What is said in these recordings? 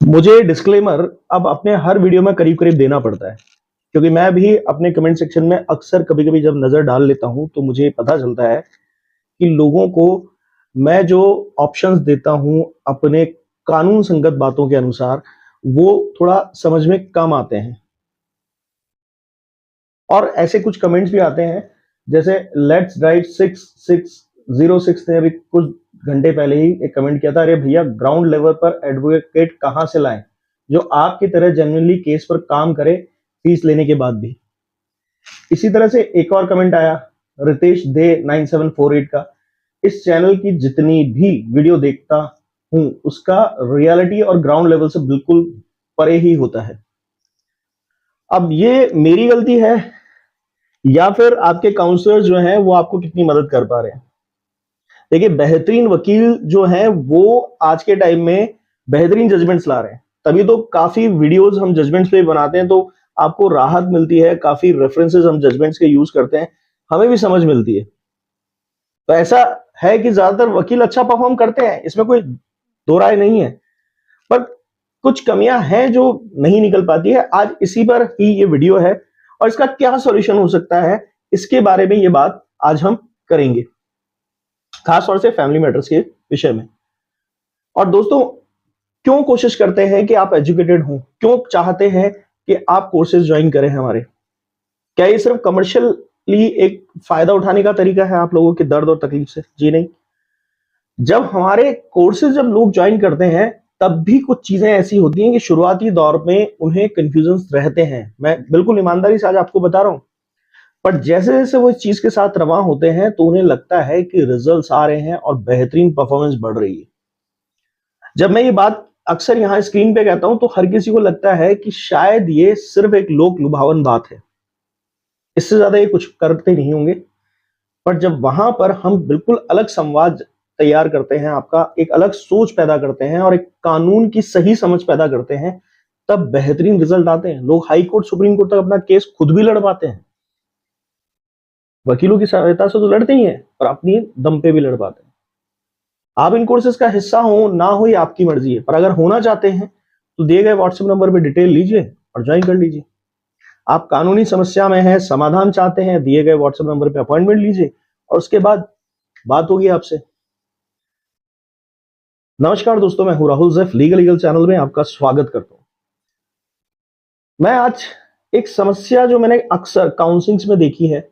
मुझे डिस्क्लेमर अब अपने हर वीडियो में करीब करीब देना पड़ता है, क्योंकि मैं भी अपने कमेंट सेक्शन में अक्सर कभी कभी जब नजर डाल लेता हूं तो मुझे पता चलता है कि लोगों को मैं जो ऑप्शंस देता हूं अपने कानून संगत बातों के अनुसार वो थोड़ा समझ में कम आते हैं। और ऐसे कुछ कमेंट्स भी आते हैं, जैसे लेट्स राइट 6606 ने अभी कुछ घंटे पहले ही एक कमेंट किया था, अरे भैया ग्राउंड लेवल पर एडवोकेट कहां से लाएं जो आपकी तरह जेन्युइनली केस पर काम करे फीस लेने के बाद भी। इसी तरह से एक और कमेंट आया रितेश दे 9748 का, इस चैनल की जितनी भी वीडियो देखता हूं उसका रियलिटी और ग्राउंड लेवल से बिल्कुल परे ही होता है। अब ये मेरी गलती है या फिर आपके काउंसलर जो हैं वो आपको कितनी मदद कर पा रहे हैं। देखिए, बेहतरीन वकील जो हैं वो आज के टाइम में बेहतरीन जजमेंट्स ला रहे हैं, तभी तो काफी वीडियोस हम जजमेंट्स पे बनाते हैं तो आपको राहत मिलती है, काफी रेफरेंसेस हम जजमेंट्स के यूज करते हैं, हमें भी समझ मिलती है। तो ऐसा है कि ज्यादातर वकील अच्छा परफॉर्म करते हैं, इसमें कोई दो राय नहीं है, पर कुछ कमियां हैं जो नहीं निकल पाती है। आज इसी पर ही ये वीडियो है और इसका क्या सॉल्यूशन हो सकता है इसके बारे में ये बात आज हम करेंगे, खास तौर से फैमिली मैटर्स के विषय में। और दोस्तों, क्यों कोशिश करते हैं कि आप एजुकेटेड हो, क्यों चाहते हैं कि आप कोर्सेज ज्वाइन करें हमारे? क्या ये सिर्फ कमर्शियली एक फायदा उठाने का तरीका है आप लोगों के दर्द और तकलीफ से? जी नहीं। जब हमारे कोर्सेज जब लोग ज्वाइन करते हैं तब भी कुछ चीजें ऐसी होती हैं कि शुरुआती दौर में उन्हें कंफ्यूजन रहते हैं, मैं बिल्कुल ईमानदारी से आज आपको बता रहा हूं। पर जैसे जैसे वो इस चीज के साथ रवा होते हैं तो उन्हें लगता है कि रिजल्ट्स आ रहे हैं और बेहतरीन परफॉर्मेंस बढ़ रही है। जब मैं ये बात अक्सर यहाँ स्क्रीन पे कहता हूं तो हर किसी को लगता है कि शायद ये सिर्फ एक लोक लुभावन बात है, इससे ज्यादा ये कुछ करते नहीं होंगे। पर जब वहां पर हम बिल्कुल अलग संवाद तैयार करते हैं, आपका एक अलग सोच पैदा करते हैं और एक कानून की सही समझ पैदा करते हैं, तब बेहतरीन रिजल्ट आते हैं। लोग हाई कोर्ट सुप्रीम कोर्ट तक अपना केस खुद भी लड़ पाते हैं, वकीलों की सहायता से तो लड़ते ही हैं और अपनी दम पे भी लड़ पाते हैं। आप इन कोर्सेज का हिस्सा हो ना हो ये आपकी मर्जी है, पर अगर होना चाहते हैं तो दिए गए व्हाट्सएप नंबर पे डिटेल लीजिए और ज्वाइन कर लीजिए। आप कानूनी समस्या में हैं, समाधान चाहते हैं, दिए गए व्हाट्सएप नंबर पे अपॉइंटमेंट लीजिए और उसके बाद बात होगी आपसे। नमस्कार दोस्तों, मैं हूं राहुल जैफ, लीगल चैनल में आपका स्वागत करता हूं। मैं आज एक समस्या जो मैंने अक्सर काउंसलिंग्स में देखी है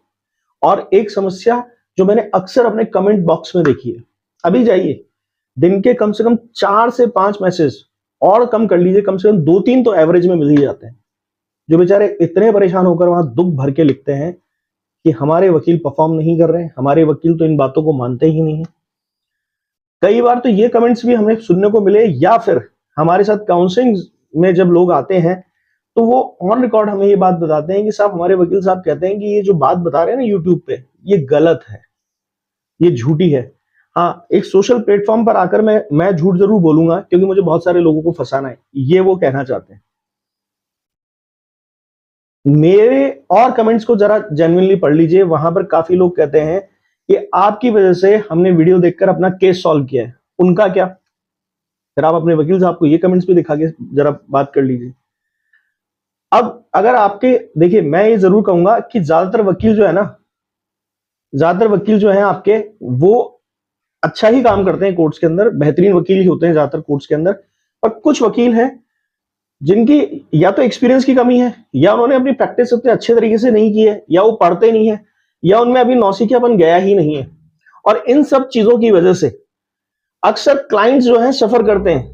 और एक समस्या जो मैंने अक्सर अपने कमेंट बॉक्स में देखी है। अभी जाइए, दिन के कम से कम 4 से 5 मैसेज और कम कर लीजिए, कम से कम 2-3 तो एवरेज में मिल ही जाते हैं, जो बेचारे इतने परेशान होकर वहां दुख भर के लिखते हैं कि हमारे वकील परफॉर्म नहीं कर रहे हैं, हमारे वकील तो इन बातों को मानते ही नहीं है। कई बार तो ये कमेंट्स भी हमें सुनने को मिले, या फिर हमारे साथ काउंसलिंग में जब लोग आते हैं तो वो ऑन रिकॉर्ड हमें ये बात बताते हैं कि साहब, हमारे वकील साहब कहते हैं कि ये जो बात बता रहे हैं ना यूट्यूब पे, ये गलत है, ये झूठी है। हाँ, एक सोशल प्लेटफॉर्म पर आकर मैं झूठ जरूर बोलूंगा क्योंकि मुझे बहुत सारे लोगों को फंसाना है, ये वो कहना चाहते हैं। मेरे और कमेंट्स को जरा जेन्युइनली पढ़ लीजिए, वहां पर काफी लोग कहते हैं कि आपकी वजह से हमने वीडियो देखकर अपना केस सॉल्व किया है। उनका क्या? फिर आप अपने वकील साहब को ये कमेंट्स भी दिखा के जरा बात कर लीजिए। अब अगर आपके, देखिए मैं ये जरूर कहूंगा कि ज्यादातर वकील जो है आपके, वो अच्छा ही काम करते हैं कोर्ट्स के अंदर, बेहतरीन वकील ही होते हैं ज्यादातर कोर्ट्स के अंदर। पर कुछ वकील हैं जिनकी या तो एक्सपीरियंस की कमी है, या उन्होंने अपनी प्रैक्टिस उतने अच्छे तरीके से नहीं की है, या वो पढ़ते नहीं है, या उनमें अभी नौसिखियापन गया ही नहीं है। और इन सब चीजों की वजह से अक्सर क्लाइंट्स जो हैं सफर करते हैं,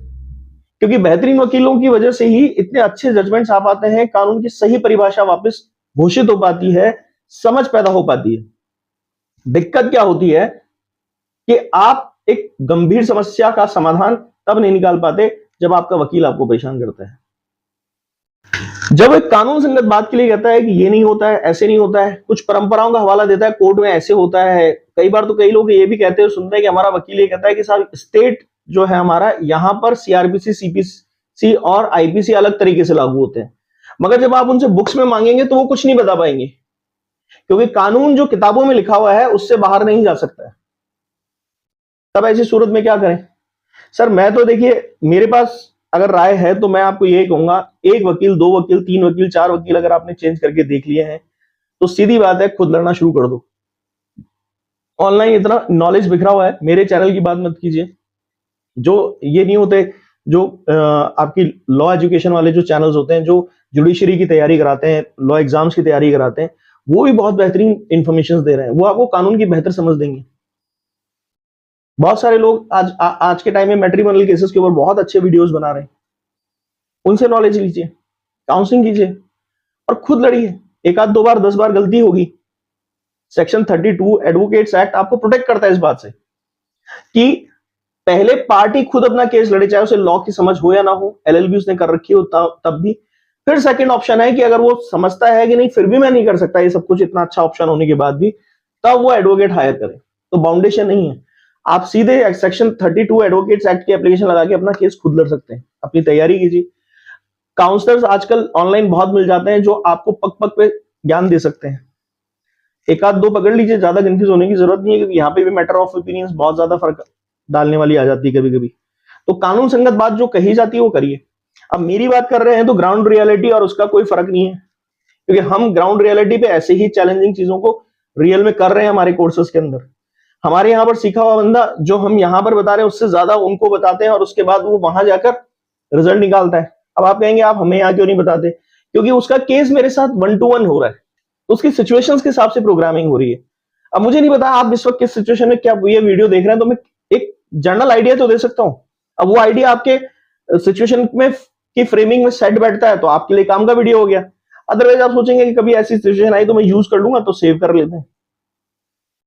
क्योंकि बेहतरीन वकीलों की वजह से ही इतने अच्छे जजमेंट्स आ पाते हैं, कानून की सही परिभाषा वापस घोषित हो पाती है, समझ पैदा हो पाती है। दिक्कत क्या होती है कि आप एक गंभीर समस्या का समाधान तब नहीं निकाल पाते जब आपका वकील आपको परेशान करता है। जब एक कानून संगत बात के लिए कहता है कि ये नहीं होता है, ऐसे नहीं होता है, कुछ परंपराओं का हवाला देता है, कोर्ट में ऐसे होता है। कई बार तो कई लोग ये भी कहते हैं, सुनते हैं कि हमारा वकील ये कहता है कि साहब स्टेट जो है हमारा, यहां पर सीआरपीसी, सीपीसी और आईपीसी अलग तरीके से लागू होते हैं। मगर जब आप उनसे बुक्स में मांगेंगे तो वो कुछ नहीं बता पाएंगे, क्योंकि कानून जो किताबों में लिखा हुआ है उससे बाहर नहीं जा सकता है। तब ऐसी सूरत में क्या करें? सर मैं तो, देखिए मेरे पास अगर राय है तो मैं आपको यही कहूंगा, एक वकील, दो वकील, तीन वकील, चार वकील अगर आपने चेंज करके देख लिए हैं तो सीधी बात है खुद लड़ना शुरू कर दो। ऑनलाइन इतना नॉलेज बिखरा हुआ है, मेरे चैनल की बात मत कीजिए। जो ये नहीं होते, जो आपकी लॉ एजुकेशन वाले जो चैनल्स होते हैं, जो जुडिशरी की तैयारी कराते हैं, लॉ एग्जाम्स की तैयारी कराते हैं, वो भी बहुत बेहतरीन इंफॉर्मेशन दे रहे हैं, वो आपको कानून की बेहतर समझ देंगे। बहुत सारे लोग आज के टाइम में मैट्रिमोनियल केसेस के ऊपर बहुत अच्छे वीडियोस बना रहे हैं, उनसे नॉलेज लीजिए, काउंसलिंग कीजिए और खुद लड़िए। एक आध दो बार 10 बार गलती होगी, सेक्शन 32 एडवोकेट्स एक्ट आपको प्रोटेक्ट करता है इस बात से कि पहले पार्टी खुद अपना केस लड़े, चाहे उसे लॉ की समझ हो या ना हो, एलएलबी उसने कर रखी हो तब भी। फिर सेकंड ऑप्शन है कि अगर वो समझता है कि नहीं फिर भी मैं नहीं कर सकता ये सब कुछ, इतना अच्छा ऑप्शन होने के बाद भी, तब वो एडवोकेट हायर करे। तो बाउंडेशन नहीं है, आप सीधे सेक्शन 32 एडवोकेट्स एक्ट की एप्लीकेशन लगा के अपना केस खुद लड़ सकते हैं। अपनी तैयारी कीजिए। काउंसलर्स आजकल ऑनलाइन बहुत मिल जाते हैं जो आपको पग पग पे ज्ञान दे सकते हैं। एक आध दो पकड़ लीजिए, ज्यादा कंफ्यूज होने की जरूरत नहीं है, क्योंकि यहाँ पे भी मैटर ऑफ ओपिनियंस बहुत ज्यादा फर्क डालने वाली आ जाती है कभी कभी। तो कानून संगत बात जो कही जाती है वो करिए। अब मेरी बात कर रहे हैं तो ग्राउंड रियलिटी और उसका कोई फर्क नहीं है, क्योंकि हम ग्राउंड रियलिटी पे ऐसे ही चैलेंजिंग चीजों को रियल में कर रहे हैं हमारे कोर्सेज के अंदर। हमारे यहाँ पर सीखा हुआ बंदा जो हम यहाँ पर बता रहे हैं उससे ज्यादा उनको बताते हैं और उसके बाद वो वहां जाकर रिजल्ट निकालता है। अब आप कहेंगे आप हमें यहाँ क्यों नहीं बताते, क्योंकि उसका केस मेरे साथ 1 to 1 हो रहा है, तो उसकी सिचुएशंस के हिसाब से प्रोग्रामिंग हो रही है। अब मुझे नहीं पता आप इस वक्त किस सिचुएशन में क्या ये वीडियो देख रहे हैं, तो मैं एक जनरल आइडिया तो दे सकता हूं। अब वो आइडिया आपके सिचुएशन में की फ्रेमिंग में सेट बैठता है तो आपके लिए काम का वीडियो हो गया। अदरवाइज आप सोचेंगे कि कभी ऐसी सिचुएशन आई तो मैं यूज कर लूंगा, तो सेव कर लेते हैं।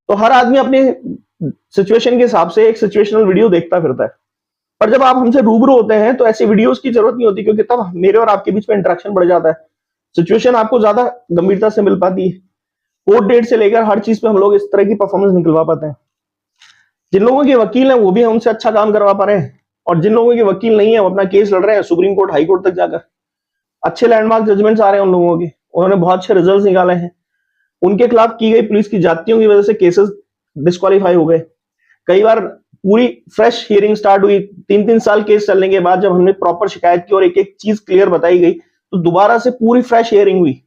तो हर आदमी अपने सिचुएशन के हिसाब से एक सिचुएशनल वीडियो देखता फिरता है। पर जब आप हमसे रूबरू होते हैं तो ऐसी वीडियोस की जरूरत नहीं होती, क्योंकि तब मेरे और आपके बीच में इंटरेक्शन बढ़ जाता है, सिचुएशन आपको ज्यादा गंभीरता से मिल पाती है। कोर्ट डेट से लेकर हर चीज पे हम लोग इस तरह की परफॉर्मेंस निकलवा पाते हैं। जिन लोगों के वकील हैं वो भी हमसे अच्छा काम करवा पा रहे हैं, और जिन लोगों के वकील नहीं है वो अपना केस लड़ रहे हैं सुप्रीम कोर्ट, हाई कोर्ट तक जाकर। अच्छे लैंडमार्क जजमेंट्स आ रहे हैं उन लोगों के, उन्होंने बहुत अच्छे रिजल्ट निकाले हैं। उनके खिलाफ की गई पुलिस की जातियों की वजह से केसेस डिस्क्वालीफाई हो गए। कई बार पूरी फ्रेश हियरिंग स्टार्ट हुई, 3-3 साल केस चलने के बाद जब हमने प्रॉपर शिकायत की और एक एक चीज क्लियर बताई गई, तो दोबारा से पूरी फ्रेश हियरिंग हुई।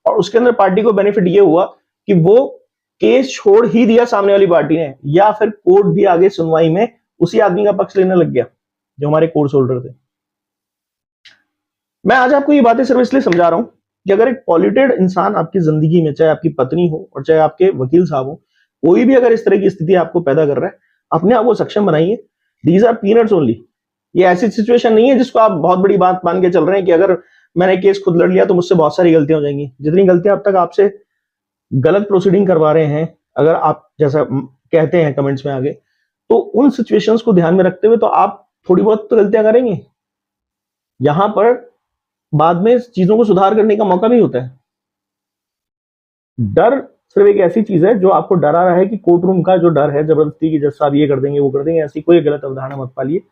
और उसके अंदर पार्टी को बेनिफिट ये हुआ कि वो केस छोड़ ही दिया सामने वाली पार्टी ने, या फिर कोर्ट भी आगे सुनवाई में उसी आदमी का पक्ष लेने लग गया जो हमारे कोर्स होल्डर थे। मैं आज आपको ये बातें सिर्फ इसलिए समझा रहा हूं कि अगर एक पॉल्यूटेड इंसान आपकी जिंदगी में, चाहे आपकी पत्नी हो और चाहे आपके वकील साहब हो, कोई भी अगर इस तरह की स्थिति आपको पैदा कर रहा है, अपने आप को सक्षम बनाइए। These are peanuts only. ये ऐसी सिचुएशन नहीं है जिसको आप बहुत बड़ी बात मान के चल रहे हैं कि अगर मैंने केस खुद लड़ लिया तो मुझसे बहुत सारी गलतियां हो जाएंगी। जितनी गलतियां अब तक आपसे गलत प्रोसीडिंग करवा रहे हैं, अगर आप जैसा कहते हैं कमेंट्स में आगे, तो उन सिचुएशंस को ध्यान में रखते हुए तो आप थोड़ी बहुत तो गलतियां करेंगे। यहां पर बाद में चीजों को सुधार करने का मौका भी होता है। डर सिर्फ एक ऐसी चीज है जो आपको डरा रहा है कि कोर्ट रूम का जो डर है जबरदस्ती की, जज साहब ये कर देंगे वो कर देंगे, ऐसी कोई गलत अवधारणा मत पालिए।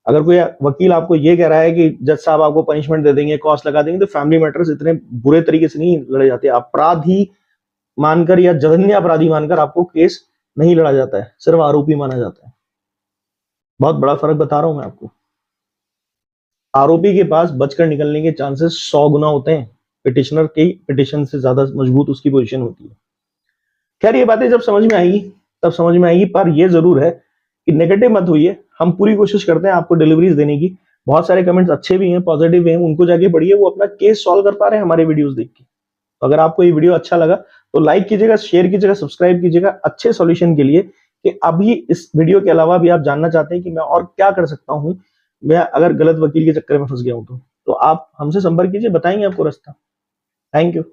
अगर कोई वकील आपको ये कह रहा है कि जज साहब आपको पनिशमेंट दे देंगे, कॉस्ट लगा देंगे, तो फैमिली मैटर्स इतने बुरे तरीके से नहीं लड़े जाते। अपराधी मानकर या जघन्य अपराधी मानकर आपको केस नहीं लड़ा जाता है, सिर्फ आरोपी माना जाता है। बहुत बड़ा फर्क बता रहा हूं मैं आपको। आरोपी के पास बचकर निकलने के चांसेस 100 गुना होते हैं, पिटिशनर की पिटिशन से ज्यादा मजबूत उसकी पोजीशन होती है। खैर ये बातें जब समझ में आएगी तब समझ में आएगी, पर ये जरूर है कि नेगेटिव मत होइए। हम पूरी कोशिश करते हैं आपको डिलीवरीज देने की। बहुत सारे कमेंट्स अच्छे भी हैं, पॉजिटिव भी हैं, उनको जाके पढ़िए, वो अपना केस सॉल्व कर पा रहे हैं हमारे वीडियोस देख के। तो अगर आपको ये वीडियो अच्छा लगा तो लाइक कीजिएगा, शेयर कीजिएगा, सब्सक्राइब कीजिएगा अच्छे सॉल्यूशन के लिए, कि अभी इस वीडियो के अलावा भी आप जानना चाहते हैं कि मैं और क्या कर सकता हूं, मैं अगर गलत वकील के चक्कर में फंस गया हूं तो आप हमसे संपर्क कीजिए, बताएंगे आपको रास्ता। Thank you.